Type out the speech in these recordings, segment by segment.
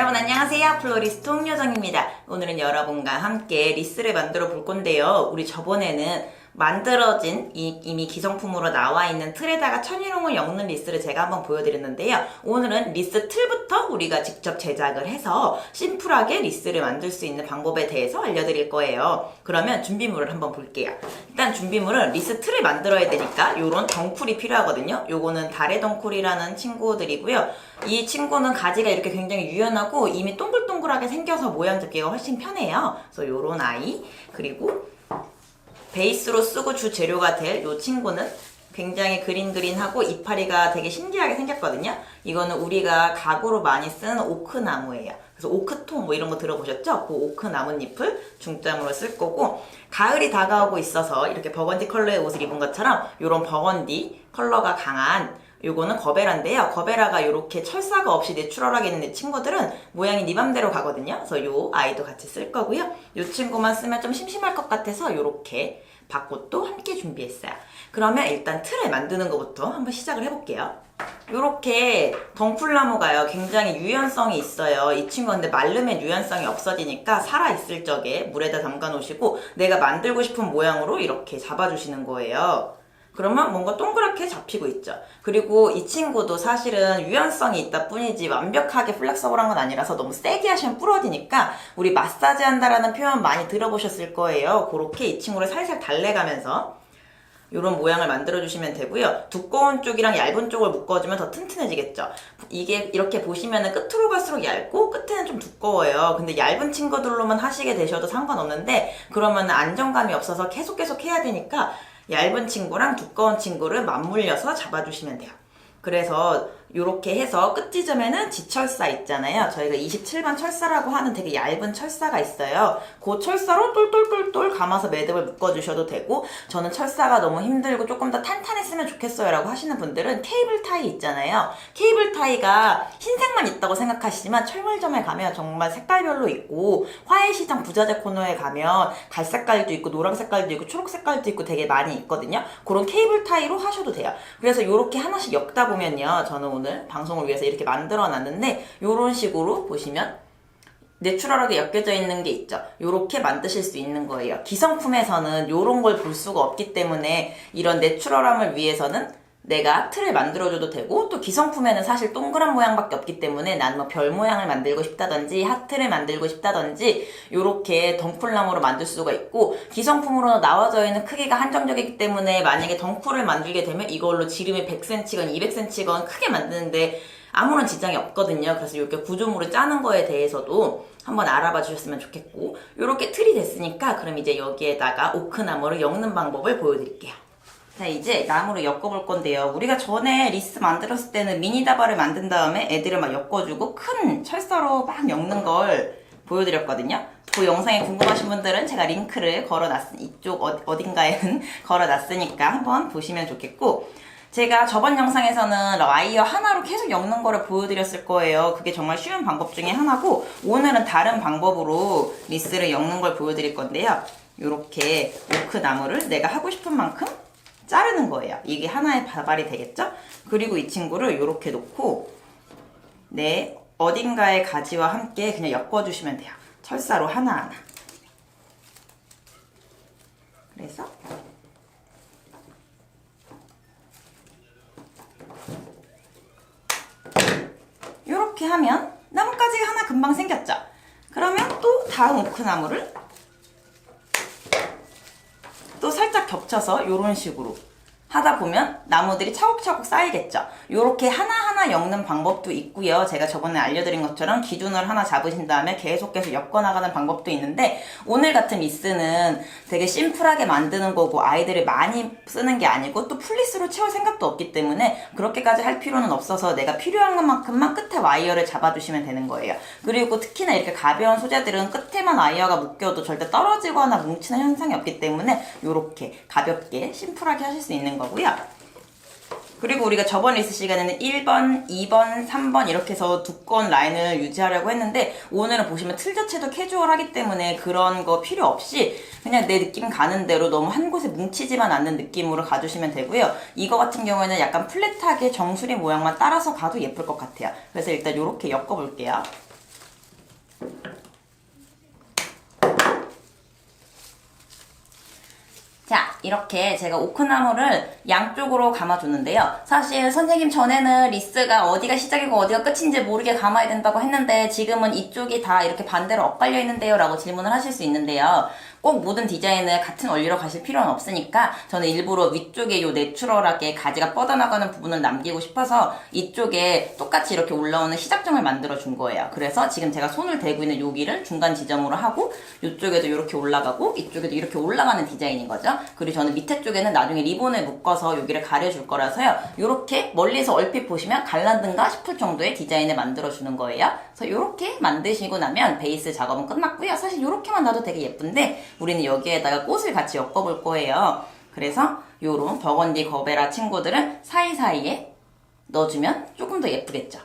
여러분 안녕하세요. 플로리스트 홍여정입니다. 오늘은 여러분과 함께 리스를 만들어 볼 건데요. 우리 저번에는 만들어진 이미 기성품으로 나와 있는 틀에다가 천일홍을 엮는 리스를 제가 한번 보여드렸는데요. 오늘은 리스 틀부터 우리가 직접 제작을 해서 심플하게 리스를 만들 수 있는 방법에 대해서 알려드릴 거예요. 그러면 준비물을 한번 볼게요. 일단 준비물은 리스 틀을 만들어야 되니까 이런 덩쿨이 필요하거든요. 요거는 달의 덩쿨이라는 친구들이고요. 이 친구는 가지가 이렇게 굉장히 유연하고 이미 동글동글하게 생겨서 모양 잡기가 훨씬 편해요. 그래서 요런 아이, 그리고 베이스로 쓰고 주 재료가 될 이 친구는 굉장히 그린그린하고 이파리가 되게 신기하게 생겼거든요. 이거는 우리가 가구로 많이 쓰는 오크나무예요. 그래서 오크통 뭐 이런 거 들어보셨죠? 그 오크 나뭇잎을 중점으로 쓸 거고, 가을이 다가오고 있어서 이렇게 버건디 컬러의 옷을 입은 것처럼 이런 버건디 컬러가 강한 요거는 거베라인데요. 거베라가 이렇게 철사가 없이 내추럴하게 있는 이 친구들은 모양이 네 맘대로 가거든요. 그래서 요 아이도 같이 쓸 거고요. 요 친구만 쓰면 좀 심심할 것 같아서 요렇게 밭꽃도 함께 준비했어요. 그러면 일단 틀을 만드는 것부터 한번 시작을 해볼게요. 요렇게 덩쿨나무가요 굉장히 유연성이 있어요. 이 친구 근데 마르면 유연성이 없어지니까 살아있을 적에 물에다 담가 놓으시고 내가 만들고 싶은 모양으로 이렇게 잡아주시는 거예요. 그러면 뭔가 동그랗게 잡히고 있죠. 그리고 이 친구도 사실은 유연성이 있다 뿐이지 완벽하게 플렉서블한 건 아니라서 너무 세게 하시면 부러지니까 우리 마사지 한다라는 표현 많이 들어보셨을 거예요. 그렇게 이 친구를 살살 달래가면서 이런 모양을 만들어 주시면 되고요. 두꺼운 쪽이랑 얇은 쪽을 묶어주면 더 튼튼해지겠죠. 이게 이렇게 보시면은 끝으로 갈수록 얇고 끝에는 좀 두꺼워요. 근데 얇은 친구들로만 하시게 되셔도 상관없는데 그러면 안정감이 없어서 계속 해야 되니까 얇은 친구랑 두꺼운 친구를 맞물려서 잡아주시면 돼요. 그래서 이렇게 해서 끝 지점에는 지철사 있잖아요. 저희가 27번 철사라고 하는 되게 얇은 철사가 있어요. 그 철사로 똘똘똘똘 감아서 매듭을 묶어주셔도 되고, 저는 철사가 너무 힘들고 조금 더 탄탄했으면 좋겠어요 라고 하시는 분들은 케이블 타이 있잖아요. 케이블 타이가 흰색만 있다고 생각하시지만 철물점에 가면 정말 색깔별로 있고, 화훼시장 부자재 코너에 가면 갈색깔도 있고 노란색깔도 있고 초록색깔도 있고 되게 많이 있거든요. 그런 케이블 타이로 하셔도 돼요. 그래서 이렇게 하나씩 엮다 보면요, 저는 오늘 방송을 위해서 이렇게 만들어 놨는데 이런 식으로 보시면 내추럴하게 엮여져 있는 게 있죠. 이렇게 만드실 수 있는 거예요. 기성품에서는 이런 걸 볼 수가 없기 때문에 이런 내추럴함을 위해서는 내가 틀을 만들어줘도 되고, 또 기성품에는 사실 동그란 모양밖에 없기 때문에 나는 뭐 별 모양을 만들고 싶다든지 하트를 만들고 싶다든지 이렇게 덩쿨나무로 만들 수가 있고, 기성품으로 나와져 있는 크기가 한정적이기 때문에 만약에 덩쿨을 만들게 되면 이걸로 지름이 100cm건 200cm건 크게 만드는데 아무런 지장이 없거든요. 그래서 이렇게 구조물을 짜는 거에 대해서도 한번 알아봐 주셨으면 좋겠고, 이렇게 틀이 됐으니까 그럼 이제 여기에다가 오크나무를 엮는 방법을 보여드릴게요. 자, 이제 나무를 엮어볼 건데요. 우리가 전에 리스 만들었을 때는 미니 다발을 만든 다음에 애들을 막 엮어주고 큰 철사로 막 엮는 걸 보여드렸거든요. 그 영상이 궁금하신 분들은 제가 링크를 이쪽 어딘가에는 걸어놨으니까 한번 보시면 좋겠고, 제가 저번 영상에서는 와이어 하나로 계속 엮는 거를 보여드렸을 거예요. 그게 정말 쉬운 방법 중에 하나고, 오늘은 다른 방법으로 리스를 엮는 걸 보여드릴 건데요. 이렇게 오크나무를 내가 하고 싶은 만큼 자르는 거예요. 이게 하나의 다발이 되겠죠? 그리고 이 친구를 이렇게 놓고 내 어딘가의 가지와 함께 그냥 엮어주시면 돼요. 철사로 하나하나. 그래서 이렇게 하면 나뭇가지가 하나 금방 생겼죠? 그러면 또 다음 오크나무를 또 살짝 겹쳐서 이런 식으로 하다 보면 나무들이 차곡차곡 쌓이겠죠. 이렇게 하나하나 엮는 방법도 있고요. 제가 저번에 알려드린 것처럼 기준을 하나 잡으신 다음에 계속 엮어나가는 방법도 있는데, 오늘 같은 리스는 되게 심플하게 만드는 거고 아이들이 많이 쓰는 게 아니고 또 플리스로 채울 생각도 없기 때문에 그렇게까지 할 필요는 없어서 내가 필요한 것만큼만 끝에 와이어를 잡아주시면 되는 거예요. 그리고 특히나 이렇게 가벼운 소재들은 끝에만 와이어가 묶여도 절대 떨어지거나 뭉치는 현상이 없기 때문에 이렇게 가볍게 심플하게 하실 수 있는 거고요. 그리고 우리가 저번 리스 시간에는 1번, 2번, 3번 이렇게 해서 두꺼운 라인을 유지하려고 했는데, 오늘은 보시면 틀 자체도 캐주얼하기 때문에 그런 거 필요 없이 그냥 내 느낌 가는 대로 너무 한 곳에 뭉치지만 않는 느낌으로 가주시면 되고요. 이거 같은 경우에는 약간 플랫하게 정수리 모양만 따라서 가도 예쁠 것 같아요. 그래서 일단 이렇게 엮어볼게요. 자, 이렇게 제가 오크나무를 양쪽으로 감아줬는데요. 사실 선생님 전에는 리스가 어디가 시작이고 어디가 끝인지 모르게 감아야 된다고 했는데 지금은 이쪽이 다 이렇게 반대로 엇갈려 있는데요 라고 질문을 하실 수 있는데요. 꼭 모든 디자인을 같은 원리로 가실 필요는 없으니까 저는 일부러 위쪽에 요 내추럴하게 가지가 뻗어나가는 부분을 남기고 싶어서 이쪽에 똑같이 이렇게 올라오는 시작점을 만들어 준 거예요. 그래서 지금 제가 손을 대고 있는 여기를 중간 지점으로 하고 이쪽에도 이렇게 올라가고 이쪽에도 이렇게 올라가는 디자인인 거죠. 그리고 저는 밑에 쪽에는 나중에 리본을 묶어서 여기를 가려줄 거라서요. 이렇게 멀리서 얼핏 보시면 갈라든가 싶을 정도의 디자인을 만들어 주는 거예요. 그래서 이렇게 만드시고 나면 베이스 작업은 끝났고요. 사실 이렇게만 놔도 되게 예쁜데 우리는 여기에다가 꽃을 같이 엮어볼 거예요. 그래서 요런 버건디 거베라 친구들은 사이사이에 넣어주면 조금 더 예쁘겠죠.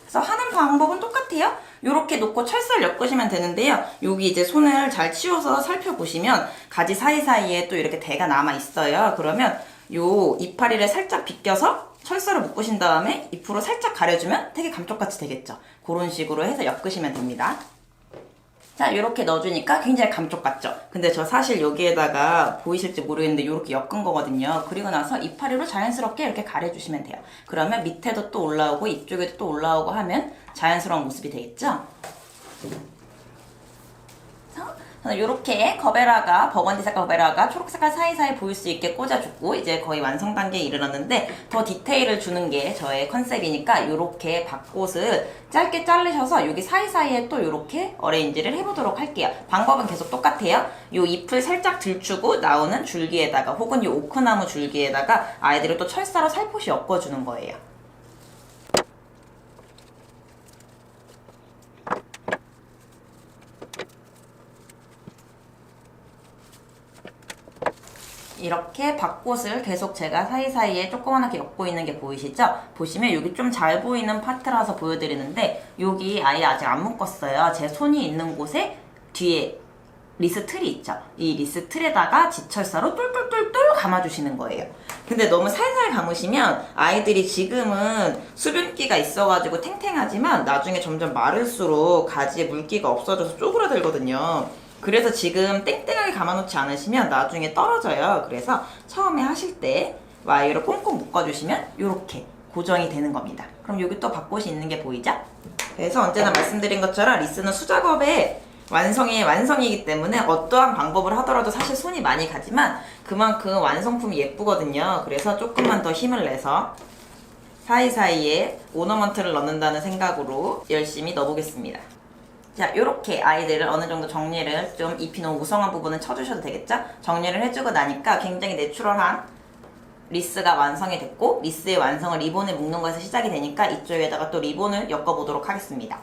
그래서 하는 방법은 똑같아요. 요렇게 놓고 철사를 엮으시면 되는데요. 여기 이제 손을 잘 치워서 살펴보시면 가지 사이사이에 또 이렇게 대가 남아 있어요. 그러면 요 이파리를 살짝 비껴서 철사를 묶으신 다음에 잎으로 살짝 가려주면 되게 감쪽같이 되겠죠. 그런 식으로 해서 엮으시면 됩니다. 자, 이렇게 넣어주니까 굉장히 감쪽같죠? 근데 저 사실 여기에다가 보이실지 모르겠는데 이렇게 엮은 거거든요. 그리고 나서 이파리로 자연스럽게 이렇게 가려주시면 돼요. 그러면 밑에도 또 올라오고 이쪽에도 또 올라오고 하면 자연스러운 모습이 되겠죠? 저는 이렇게 거베라가 버건디 색깔 거베라가 초록 색깔 사이사이 보일 수 있게 꽂아주고 이제 거의 완성 단계에 이르렀는데 더 디테일을 주는 게 저의 컨셉이니까 이렇게 밭꽃을 짧게 자르셔서 여기 사이사이에 또 이렇게 어레인지를 해보도록 할게요. 방법은 계속 똑같아요. 이 잎을 살짝 들추고 나오는 줄기에다가 혹은 이 오크나무 줄기에다가 아이들을 또 철사로 살포시 엮어주는 거예요. 이렇게 밭꽃을 계속 제가 사이사이에 조그맣게 엮고 있는 게 보이시죠? 보시면 여기 좀 잘 보이는 파트라서 보여드리는데 여기 아예 아직 안 묶었어요. 제 손이 있는 곳에 뒤에 리스 틀이 있죠? 이 리스 틀에다가 지철사로 똘똘똘똘 감아주시는 거예요. 근데 너무 살살 감으시면 아이들이 지금은 수분기가 있어가지고 탱탱하지만 나중에 점점 마를수록 가지에 물기가 없어져서 쪼그라들거든요. 그래서 지금 땡땡하게 감아놓지 않으시면 나중에 떨어져요. 그래서 처음에 하실 때 와이어를 꽁꽁 묶어주시면 이렇게 고정이 되는 겁니다. 그럼 여기 또 밭꽃이 있는 게 보이죠? 그래서 언제나 말씀드린 것처럼 리스는 수작업의 완성이기 때문에 어떠한 방법을 하더라도 사실 손이 많이 가지만 그만큼 완성품이 예쁘거든요. 그래서 조금만 더 힘을 내서 사이사이에 오너먼트를 넣는다는 생각으로 열심히 넣어보겠습니다. 자, 요렇게 아이들을 어느 정도 정리를 좀 잎이 너무 무성한 부분은 쳐주셔도 되겠죠? 정리를 해주고 나니까 굉장히 내추럴한 리스가 완성이 됐고 리스의 완성을 리본을 묶는 거에서 시작이 되니까 이쪽에다가 또 리본을 엮어보도록 하겠습니다.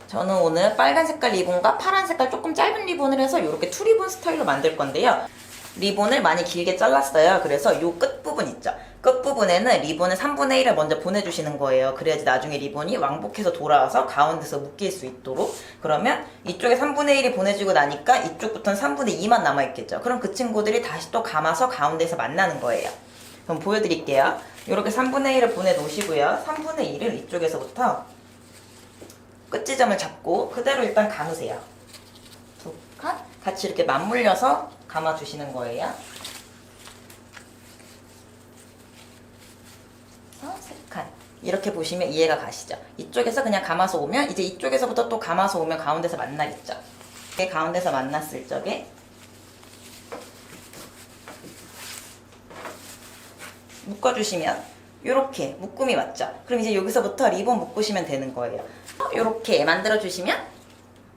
저는 오늘 빨간 색깔 리본과 파란 색깔 조금 짧은 리본을 해서 이렇게 투리본 스타일로 만들 건데요. 리본을 많이 길게 잘랐어요. 그래서 요 끝부분 있죠? 끝부분에는 리본을 3분의 1을 먼저 보내주시는 거예요. 그래야지 나중에 리본이 왕복해서 돌아와서 가운데서 묶일 수 있도록. 그러면 이쪽에 3분의 1이 보내주고 나니까 이쪽부터는 3분의 2만 남아있겠죠. 그럼 그 친구들이 다시 또 감아서 가운데서 만나는 거예요. 그럼 보여드릴게요. 이렇게 3분의 1을 보내놓으시고요. 3분의 1을 이쪽에서부터 끝지점을 잡고 그대로 일단 감으세요. 두 칸 같이 이렇게 맞물려서 감아주시는 거예요. 세 칸 이렇게 보시면 이해가 가시죠? 이쪽에서 그냥 감아서 오면 이제 이쪽에서부터 또 감아서 오면 가운데서 만나겠죠? 이렇게 가운데서 만났을 적에 묶어주시면 이렇게 묶음이 왔죠? 그럼 이제 여기서부터 리본 묶으시면 되는 거예요. 이렇게 만들어주시면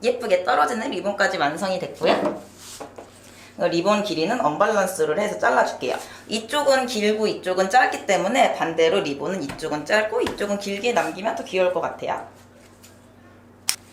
예쁘게 떨어지는 리본까지 완성이 됐고요. 리본 길이는 언밸런스를 해서 잘라줄게요. 이쪽은 길고 이쪽은 짧기 때문에 반대로 리본은 이쪽은 짧고 이쪽은 길게 남기면 더 귀여울 것 같아요.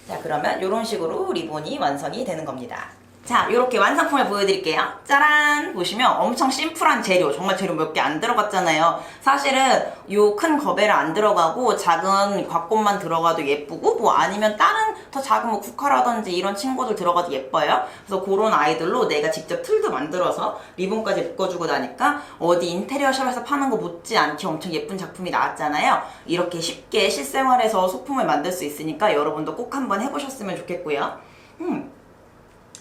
자, 그러면 이런 식으로 리본이 완성이 되는 겁니다. 자, 이렇게 완성품을 보여드릴게요. 짜란! 보시면 엄청 심플한 재료, 정말 재료 몇 개 안 들어갔잖아요. 사실은 요 큰 거베라 안 들어가고 작은 곽꽃만 들어가도 예쁘고 뭐 아니면 다른 더 작은 뭐 국화라든지 이런 친구들 들어가도 예뻐요. 그래서 그런 아이들로 내가 직접 틀도 만들어서 리본까지 묶어주고 나니까 어디 인테리어 샵에서 파는 거 못지않게 엄청 예쁜 작품이 나왔잖아요. 이렇게 쉽게 실생활에서 소품을 만들 수 있으니까 여러분도 꼭 한번 해보셨으면 좋겠고요.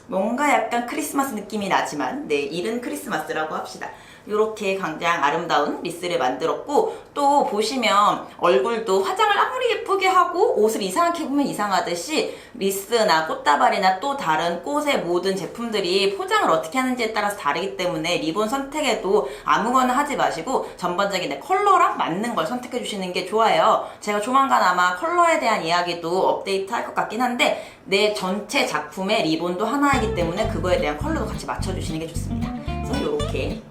뭔가 약간 크리스마스 느낌이 나지만 네, 이른 크리스마스라고 합시다. 이렇게 굉장히 아름다운 리스를 만들었고, 또 보시면 얼굴도 화장을 아무리 예쁘게 하고 옷을 이상하게 입으면 이상하듯이 리스나 꽃다발이나 또 다른 꽃의 모든 제품들이 포장을 어떻게 하는지에 따라서 다르기 때문에 리본 선택에도 아무거나 하지 마시고 전반적인 내 컬러랑 맞는 걸 선택해 주시는 게 좋아요. 제가 조만간 아마 컬러에 대한 이야기도 업데이트 할 것 같긴 한데 내 전체 작품의 리본도 하나이기 때문에 그거에 대한 컬러도 같이 맞춰주시는 게 좋습니다. 그래서 이렇게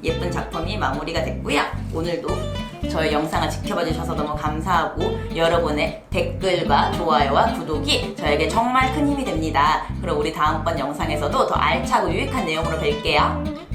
예쁜 작품이 마무리가 됐고요. 오늘도 저의 영상을 지켜봐 주셔서 너무 감사하고 여러분의 댓글과 좋아요와 구독이 저에게 정말 큰 힘이 됩니다. 그럼 우리 다음번 영상에서도 더 알차고 유익한 내용으로 뵐게요.